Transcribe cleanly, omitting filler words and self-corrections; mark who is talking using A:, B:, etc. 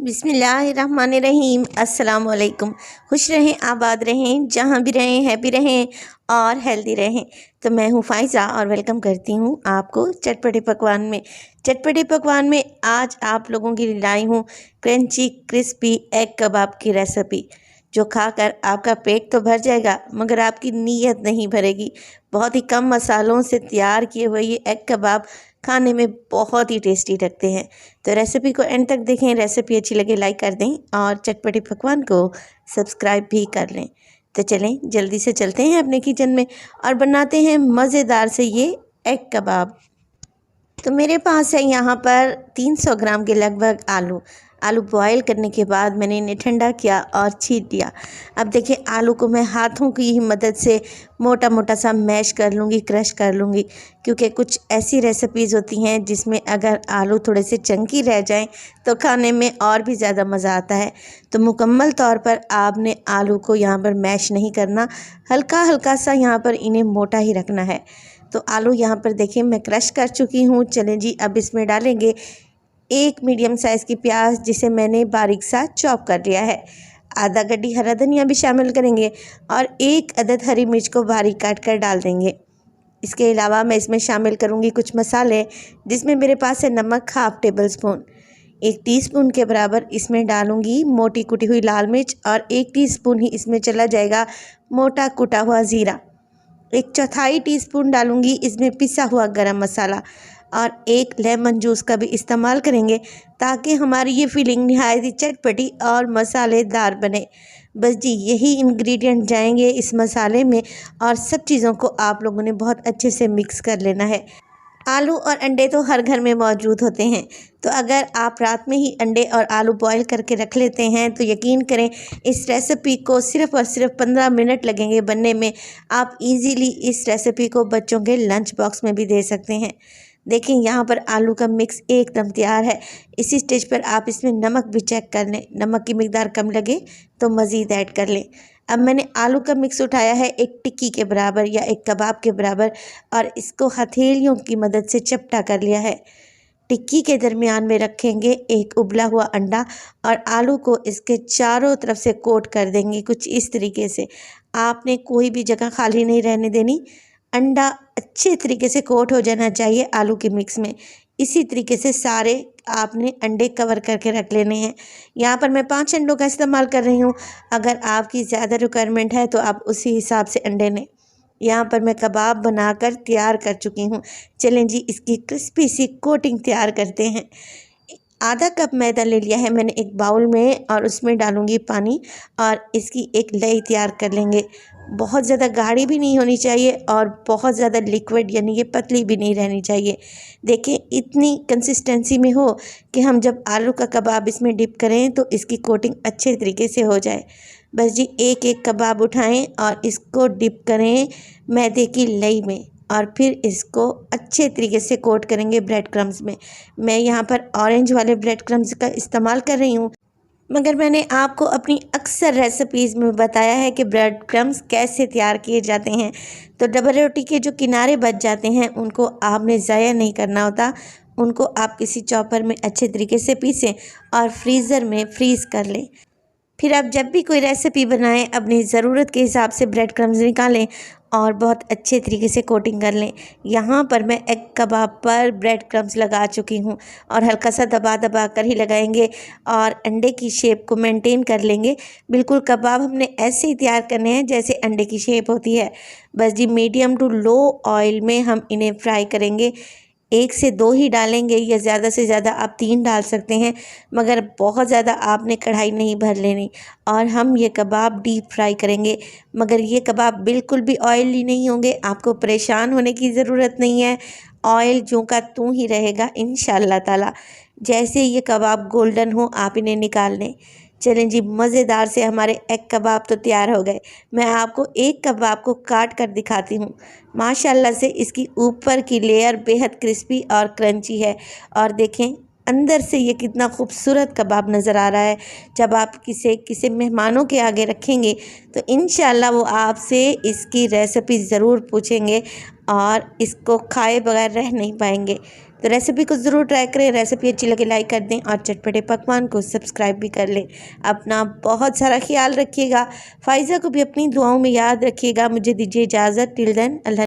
A: बिस्मिल्लाहिर्रहमानिर्रहीम। अस्सलाम वालेकुम। खुश रहें, आबाद रहें, जहाँ भी रहें हैप्पी रहें और हेल्दी रहें। तो मैं हूँ फ़ाइज़ा और वेलकम करती हूँ आपको चटपटे पकवान में। चटपटे पकवान में आज आप लोगों के लिए लाई हूँ क्रंची क्रिस्पी एग कबाब की रेसिपी, जो खाकर आपका पेट तो भर जाएगा मगर आपकी नीयत नहीं भरेगी। बहुत ही कम मसालों से तैयार किए हुए ये एग कबाब खाने में बहुत ही टेस्टी लगते हैं। तो रेसिपी को एंड तक देखें। रेसिपी अच्छी लगे लाइक कर दें और चटपटे पकवान को सब्सक्राइब भी कर लें। तो चलें जल्दी से चलते हैं अपने किचन में और बनाते हैं मज़ेदार से ये एग कबाब। तो मेरे पास है यहाँ पर 300 ग्राम के लगभग आलू बॉईल करने के बाद मैंने इन्हें ठंडा किया और छील लिया। अब देखिए आलू को मैं हाथों की ही मदद से मोटा मोटा सा मैश कर लूँगी, क्रश कर लूँगी, क्योंकि कुछ ऐसी रेसिपीज़ होती हैं जिसमें अगर आलू थोड़े से चंकी रह जाएं तो खाने में और भी ज़्यादा मज़ा आता है। तो मुकम्मल तौर पर आपने आलू को यहाँ पर मैश नहीं करना, हल्का हल्का सा यहाँ पर इन्हें मोटा ही रखना है। तो आलू यहाँ पर देखिए मैं क्रश कर चुकी हूँ। चलें जी, अब इसमें डालेंगे एक मीडियम साइज़ की प्याज जिसे मैंने बारीक सा चॉप कर लिया है। आधा गड्डी हरा धनिया भी शामिल करेंगे और एक अदद हरी मिर्च को बारीक काट कर डाल देंगे। इसके अलावा मैं इसमें शामिल करूँगी कुछ मसाले, जिसमें मेरे पास है नमक हाफ़ टेबल स्पून, 1 टीस्पून के बराबर इसमें डालूँगी मोटी कुटी हुई लाल मिर्च और 1 टीस्पून ही इसमें चला जाएगा मोटा कुटा हुआ ज़ीरा। 1/4 टीस्पून डालूंगी इसमें पिसा हुआ गरम मसाला और 1 लेमन जूस का भी इस्तेमाल करेंगे ताकि हमारी ये फीलिंग नहायत ही चटपटी और मसालेदार बने। बस जी यही इंग्रेडिएंट जाएंगे इस मसाले में और सब चीज़ों को आप लोगों ने बहुत अच्छे से मिक्स कर लेना है। आलू और अंडे तो हर घर में मौजूद होते हैं, तो अगर आप रात में ही अंडे और आलू बॉईल करके रख लेते हैं तो यकीन करें इस रेसिपी को सिर्फ़ और सिर्फ 15 मिनट लगेंगे बनने में। आप इजीली इस रेसिपी को बच्चों के लंच बॉक्स में भी दे सकते हैं। देखिए यहाँ पर आलू का मिक्स एकदम तैयार है। इसी स्टेज पर आप इसमें नमक भी चेक कर लें, नमक की मिकदार कम लगे तो मज़ीद ऐड कर लें। अब मैंने आलू का मिक्स उठाया है एक टिक्की के बराबर या एक कबाब के बराबर और इसको हथेलियों की मदद से चपटा कर लिया है। टिक्की के दरमियान में रखेंगे एक उबला हुआ अंडा और आलू को इसके चारों तरफ से कोट कर देंगे कुछ इस तरीके से। आपने कोई भी जगह खाली नहीं रहने देनी, अंडा अच्छे तरीके से कोट हो जाना चाहिए आलू के मिक्स में। इसी तरीके से सारे आपने अंडे कवर करके रख लेने हैं। यहाँ पर मैं 5 अंडों का इस्तेमाल कर रही हूँ। अगर आपकी ज़्यादा रिक्वायरमेंट है तो आप उसी हिसाब से अंडे लें। यहाँ पर मैं कबाब बनाकर तैयार कर चुकी हूँ। चलें जी इसकी क्रिस्पी सी कोटिंग तैयार करते हैं। आधा कप मैदा ले लिया है मैंने एक बाउल में और उसमें डालूँगी पानी और इसकी एक लेई तैयार कर लेंगे। बहुत ज़्यादा गाढ़ी भी नहीं होनी चाहिए और बहुत ज़्यादा लिक्विड यानी कि पतली भी नहीं रहनी चाहिए। देखिए इतनी कंसिस्टेंसी में हो कि हम जब आलू का कबाब इसमें डिप करें तो इसकी कोटिंग अच्छे तरीके से हो जाए। बस जी एक एक कबाब उठाएं और इसको डिप करें मैदे की लेई में और फिर इसको अच्छे तरीके से कोट करेंगे ब्रेड क्रम्स में। मैं यहाँ पर ऑरेंज वाले ब्रेड क्रम्स का इस्तेमाल कर रही हूँ, मगर मैंने आपको अपनी अक्सर रेसिपीज़ में बताया है कि ब्रेड क्रम्स कैसे तैयार किए जाते हैं। तो डबल रोटी के जो किनारे बच जाते हैं उनको आपने ज़ाया नहीं करना होता, उनको आप किसी चॉपर में अच्छे तरीके से पीसें और फ्रीज़र में फ्रीज़ कर लें। फिर आप जब भी कोई रेसिपी बनाएं अपनी ज़रूरत के हिसाब से ब्रेड क्रम्स निकालें और बहुत अच्छे तरीके से कोटिंग कर लें। यहाँ पर मैं एग कबाब पर ब्रेड क्रम्स लगा चुकी हूँ और हल्का सा दबा दबा कर ही लगाएंगे और अंडे की शेप को मेंटेन कर लेंगे। बिल्कुल कबाब हमने ऐसे ही तैयार करने हैं जैसे अंडे की शेप होती है। बस जी मीडियम टू लो ऑयल में हम इन्हें फ्राई करेंगे। 1 से 2 ही डालेंगे या ज़्यादा से ज़्यादा आप 3 डाल सकते हैं, मगर बहुत ज़्यादा आपने कढ़ाई नहीं भर लेनी। और हम ये कबाब डीप फ्राई करेंगे, मगर ये कबाब बिल्कुल भी ऑयली नहीं होंगे। आपको परेशान होने की ज़रूरत नहीं है, ऑयल ज्यों का त्यों ही रहेगा इंशाअल्लाह ताला। जैसे ये कबाब गोल्डन हो आप इन्हें निकाल लें। चलें जी मज़ेदार से हमारे एग कबाब तो तैयार हो गए। मैं आपको एक कबाब को काट कर दिखाती हूँ। माशाल्लाह से इसकी ऊपर की लेयर बेहद क्रिस्पी और क्रंची है और देखें अंदर से ये कितना खूबसूरत कबाब नज़र आ रहा है। जब आप किसी मेहमानों के आगे रखेंगे तो इंशाअल्लाह वो आपसे इसकी रेसिपी ज़रूर पूछेंगे और इसको खाए बगैर रह नहीं पाएंगे। तो रेसिपी को ज़रूर ट्राई करें। रेसिपी अच्छी लगे लाइक कर दें और चटपटे पकवान को सब्सक्राइब भी कर लें। अपना बहुत सारा ख्याल रखिएगा। फ़ाइज़ा को भी अपनी दुआओं में याद रखिएगा। मुझे दीजिए इजाज़त। टिल देन अल्लाह।